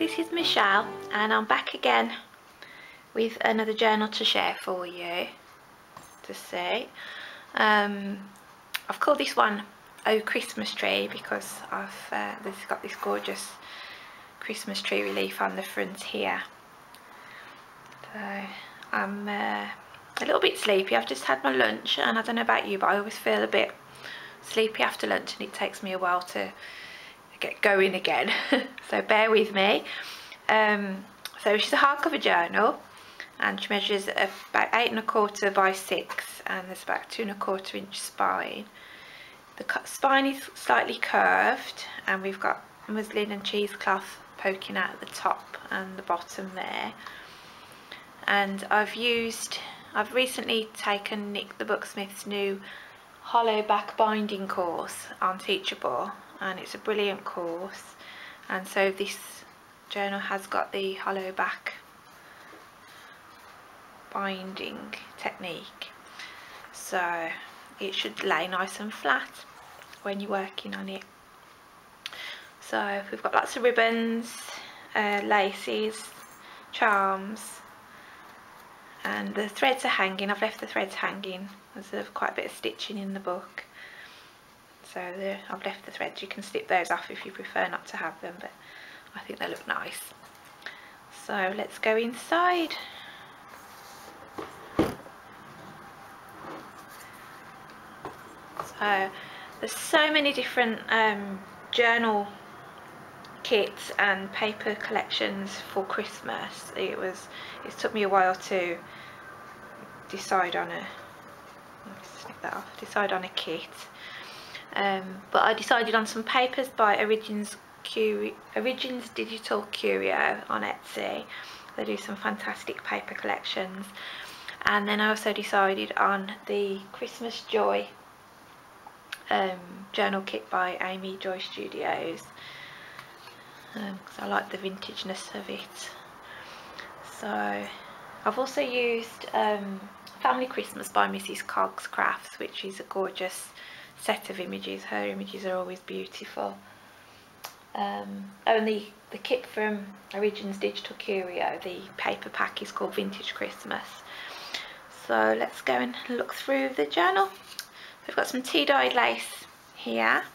this is Michelle and I'm back again with another journal to share for you to see. I've called this one Oh Christmas Tree because this has got this gorgeous Christmas tree relief on the front here. So I'm a little bit sleepy. I've just had my lunch and I don't know about you, but I always feel a bit sleepy after lunch and it takes me a while to get going again. So bear with me. So she's a hardcover journal and she measures about 8 1/4 by 6 and there's about 2 1/4 inch spine. The spine is slightly curved and we've got muslin and cheesecloth poking out at the top and the bottom there. And I've recently taken Nick the Booksmith's new hollow back binding course on Teachable, and it's a brilliant course. And so this journal has got the hollow back binding technique, so it should lay nice and flat when you're working on it. So we've got lots of ribbons, laces, charms, and the threads are hanging. I've left the threads hanging. There's quite a bit of stitching in the book, so I've left the threads. You can snip those off if you prefer not to have them, but I think they look nice. So let's go inside. So there's so many different journal kits and paper collections for Christmas. It took me a while to decide on a kit, but I decided on some papers by Origins Digital Curio on Etsy. They do some fantastic paper collections. And then I also decided on the Christmas Joy journal kit by Amy Joy Studios, because I like the vintageness of it. So I've also used Family Christmas by Mrs. Cogg's Crafts, which is a gorgeous set of images. Her images are always beautiful. And the kit from Origins Digital Curio, the paper pack, is called Vintage Christmas. So let's go and look through the journal. We've got some tea-dyed lace here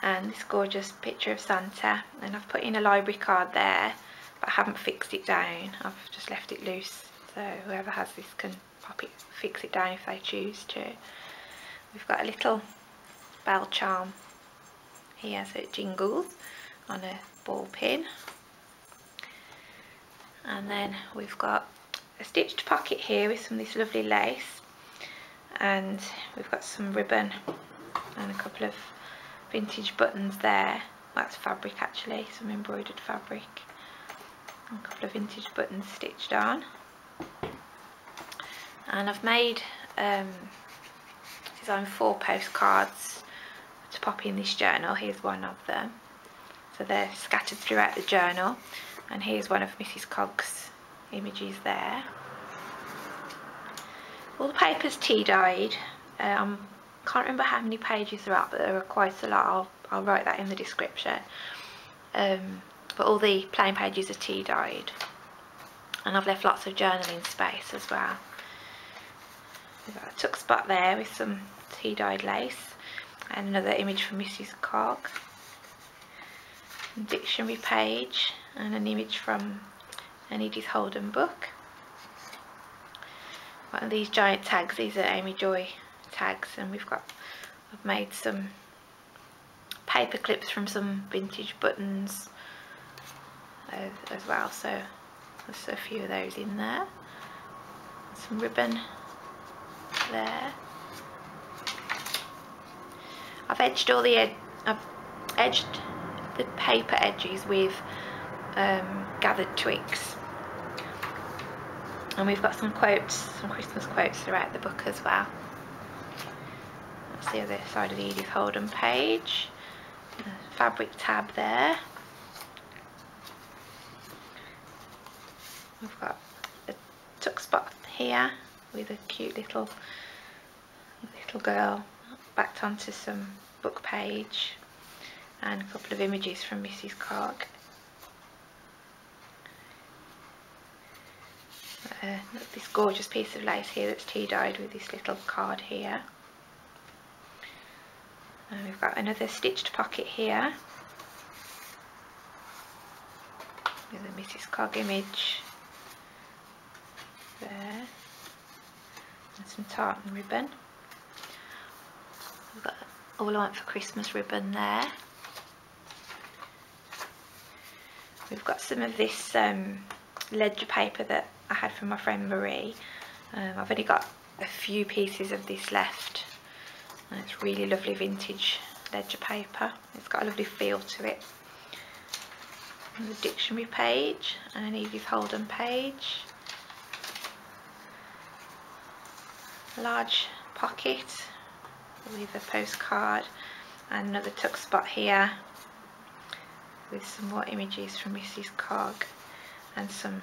and this gorgeous picture of Santa, and I've put in a library card there, but I haven't fixed it down. I've just left it loose, so whoever has this can fix it down if they choose to. We've got a little bell charm here, so it jingles on a ball pin. And then we've got a stitched pocket here with some of this lovely lace, and we've got some ribbon and a couple of vintage buttons there. That's fabric actually, some embroidered fabric. And a couple of vintage buttons stitched on. And I've made designed 4 postcards to pop in this journal. Here's one of them. So they're scattered throughout the journal, and here's one of Mrs. Cogg's images there. All the paper's tea dyed. Can't remember how many pages there are, but there are quite a lot. I'll write that in the description. But all the plain pages are tea dyed, and I've left lots of journaling space as well. We've got a tuck spot there with some tea dyed lace, and another image from Mrs. Cogg, a dictionary page, and an image from an Edith Holden book. One of these giant tags, these are Amy Joy tags, and I've made some paper clips from some vintage buttons as well, so there's a few of those in there. Some ribbon there. I've edged the paper edges with gathered twigs, and we've got some quotes, some Christmas quotes throughout the book as well. That's the other side of the Edith Holden page. A fabric tab there. We've got a tuck spot here with a cute little girl backed onto some book page, and a couple of images from Mrs. Cogg. this gorgeous piece of lace here that's tea dyed with this little card here. And we've got another stitched pocket here with a Mrs. Cog image there, and some tartan ribbon. We've got All I Want for Christmas ribbon there. We've got some of this ledger paper that I had from my friend Marie. I've only got a few pieces of this left, and it's really lovely vintage ledger paper. It's got a lovely feel to it. And the dictionary page and an Edith Holden page. A large pocket with a postcard and another tuck spot here with some more images from Mrs. Cog and some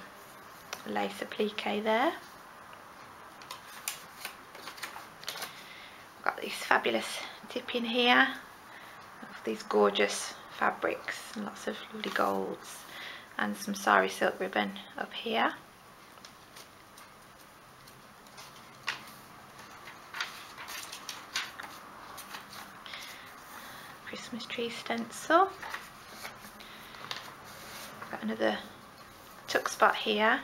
lace applique there. I've got this fabulous tip in here of these gorgeous fabrics and lots of lovely golds, and some sari silk ribbon up here. Christmas tree stencil. Got another tuck spot here,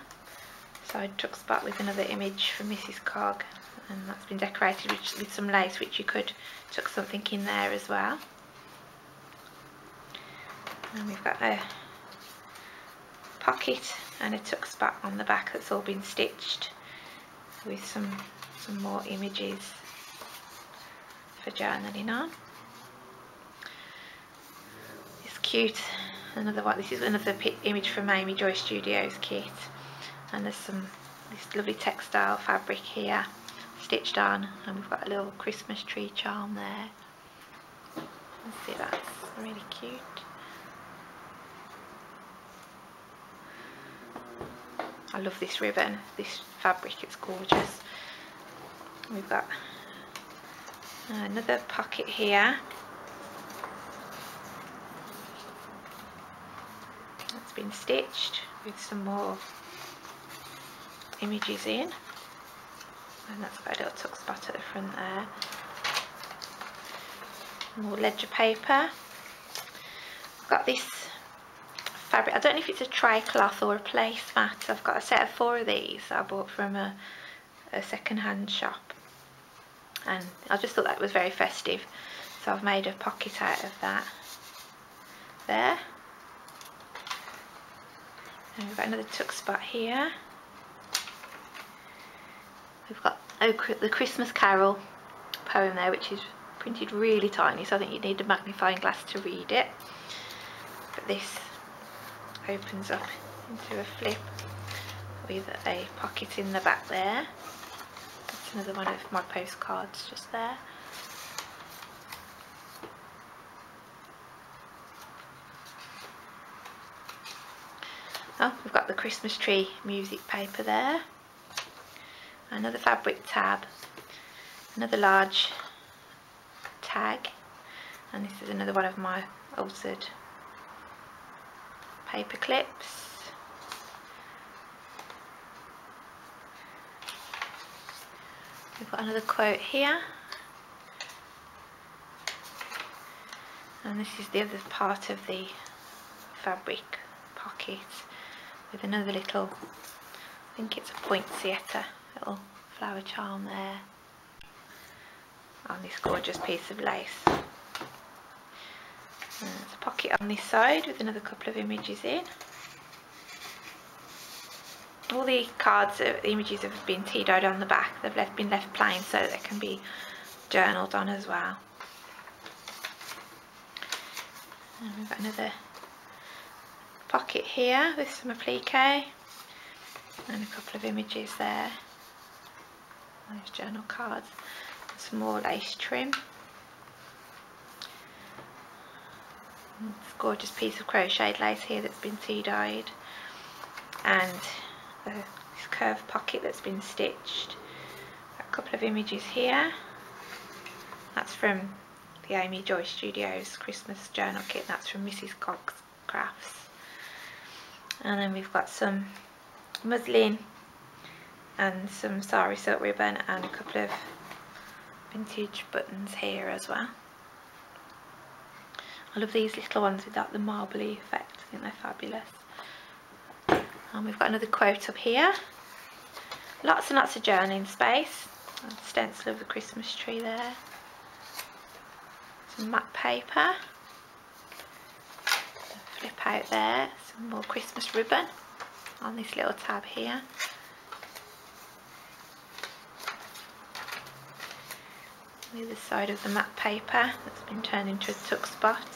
side tuck spot with another image from Mrs. Cog, and that's been decorated with some lace, which you could tuck something in there as well. And we've got a pocket and a tuck spot on the back that's all been stitched with some more images for journaling on. It's cute. Another one. This is another image from Amy Joy Studios kit, and there's this lovely textile fabric here stitched on, and we've got a little Christmas tree charm there. Let's see, that's really cute. I love this ribbon, this fabric, it's gorgeous. We've got another pocket here. That's been stitched with some more images in, and that's got a little tuck spot at the front there. More ledger paper. I've got this fabric, I don't know if it's a tray cloth or a placemat. I've got a set of 4 of these that I bought from a second-hand shop, and I just thought that was very festive, so I've made a pocket out of that there. And we've got another tuck spot here. We've got the Christmas Carol poem there, which is printed really tiny, so I think you need a magnifying glass to read it. But this opens up into a flip with a pocket in the back there. That's another one of my postcards just there. Oh, we've got the Christmas tree music paper there. Another fabric tab, another large tag, and this is another one of my altered paper clips. We've got another quote here, and this is the other part of the fabric pocket with another little, I think it's a poinsettia, little flower charm there on this gorgeous piece of lace. And there's a pocket on this side with another couple of images in. All the cards, the images have been tea dyed on the back. They've been left plain so that they can be journaled on as well. And we've got another pocket here with some applique and a couple of images there. Those journal cards. Some more lace trim. This gorgeous piece of crocheted lace here that's been tea dyed, and this curved pocket that's been stitched. A couple of images here. That's from the Amy Joy Studios Christmas journal kit. That's from Mrs. Cog's Crafts. And then we've got some muslin and some sari silk ribbon and a couple of vintage buttons here as well. I love these little ones with that the marbly effect. I think they're fabulous. And we've got another quote up here. Lots and lots of journaling space. A stencil of the Christmas tree there. Some matte paper. Flip out there. Some more Christmas ribbon on this little tab here. The other side of the matte paper that's been turned into a tuck spot.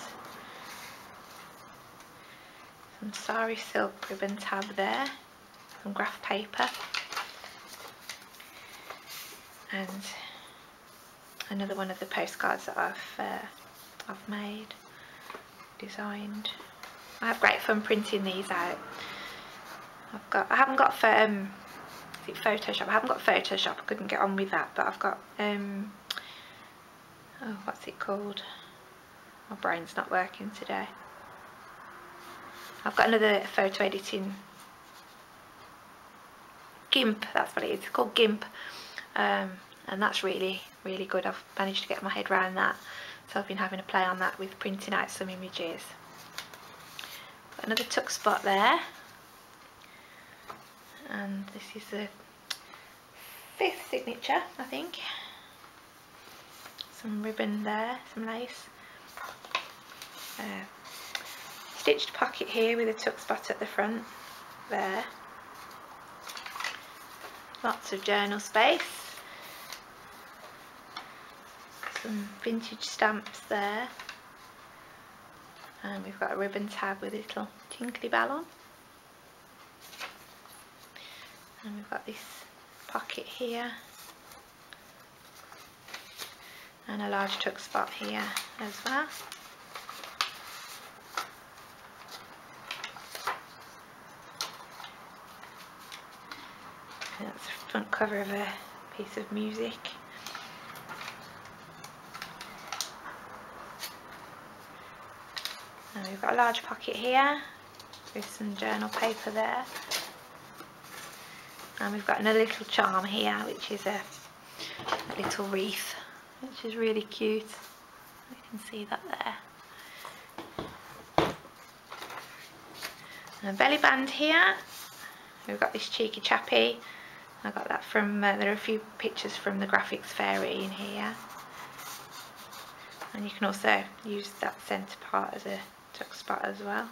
Some sari silk ribbon tab there. Some graph paper. And another one of the postcards that I've made, designed. I have great fun printing these out. I haven't got is it Photoshop? I haven't got Photoshop. I couldn't get on with that, but I've got oh, what's it called? My brain's not working today. I've got another photo editing GIMP. That's what it is. It's called GIMP. And that's really good. I've managed to get my head around that, so I've been having a play on that with printing out some images. Got another tuck spot there, and this is the 5th signature, I think. Some ribbon there, some lace, stitched pocket here with a tuck spot at the front there. Lots of journal space. Some vintage stamps there, and we've got a ribbon tab with a little tinkly bell on, and we've got this pocket here and a large tuck spot here as well. And that's the front cover of a piece of music. And we've got a large pocket here with some journal paper there, and we've got another little charm here, which is a little wreath, which is really cute. You can see that there. And a belly band here. We've got this cheeky chappy. I got that from there are a few pictures from the graphics fairy in here, and you can also use that centre part as a tuck spot as well.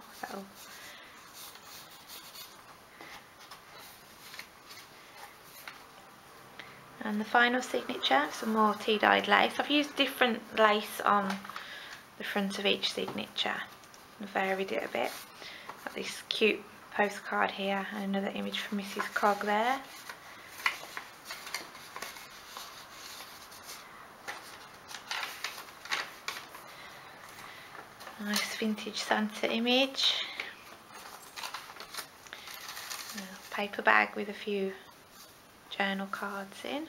And the final signature, some more tea-dyed lace. I've used different lace on the front of each signature and varied it a bit. Got this cute postcard here and another image from Mrs. Cog there. Nice vintage Santa image. A paper bag with a few journal cards in.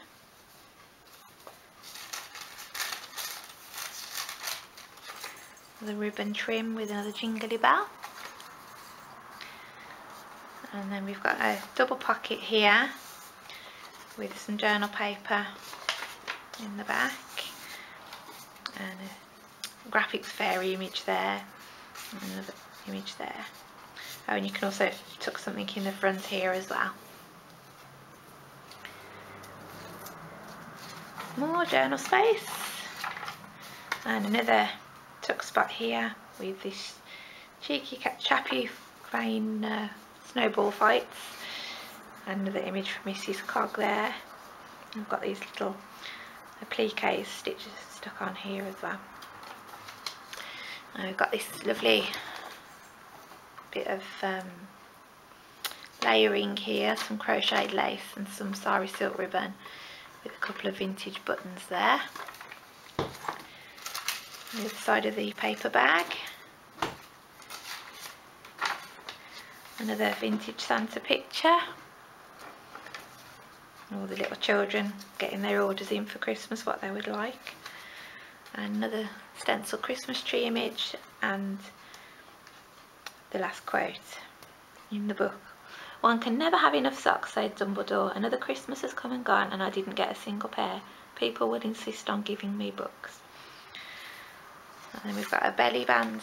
The ribbon trim with another jingly bell. And then we've got a double pocket here with some journal paper in the back and a graphics fairy image there and another image there. Oh, and you can also tuck something in the front here as well. More journal space and another tuck spot here with this cheeky chappy playing snowball fights, and another image from Mrs. Cog there. I've got these little appliques stitches stuck on here as well. And we've got this lovely bit of layering here, some crocheted lace and some sari silk ribbon with a couple of vintage buttons there. On the other side of the paper bag, another vintage Santa picture. All the little children getting their orders in for Christmas, what they would like. And another stencil Christmas tree image and the last quote in the book. One can never have enough socks, said Dumbledore. Another Christmas has come and gone and I didn't get a single pair. People would insist on giving me books. And then we've got a belly band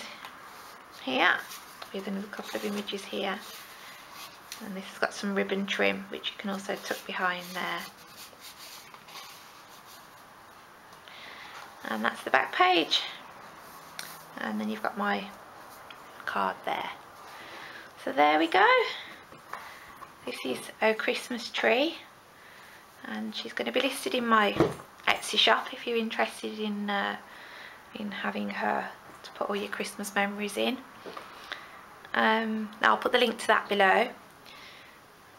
here with another couple of images here. And this has got some ribbon trim which you can also tuck behind there. And that's the back page. And then you've got my card there. So there we go. This is a Christmas tree, and she's going to be listed in my Etsy shop if you're interested in having her to put all your Christmas memories in. I'll put the link to that below.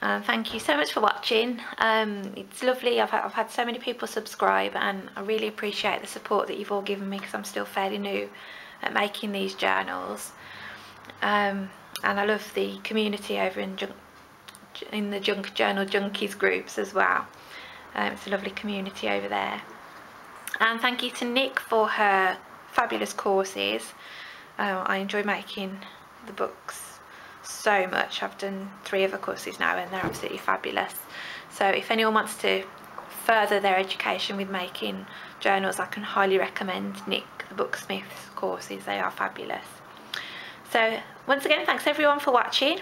Thank you so much for watching. It's lovely. I've had so many people subscribe, and I really appreciate the support that you've all given me, because I'm still fairly new at making these journals. And I love the community over in the Junk Journal Junkies groups as well. It's a lovely community over there. And thank you to Nick for her fabulous courses. I enjoy making the books so much. I've done 3 of her courses now and they're absolutely fabulous. So if anyone wants to further their education with making journals, I can highly recommend Nick the Booksmith's courses. They are fabulous. So once again, thanks everyone for watching,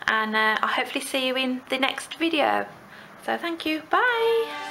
and I'll hopefully see you in the next video. So thank you, bye.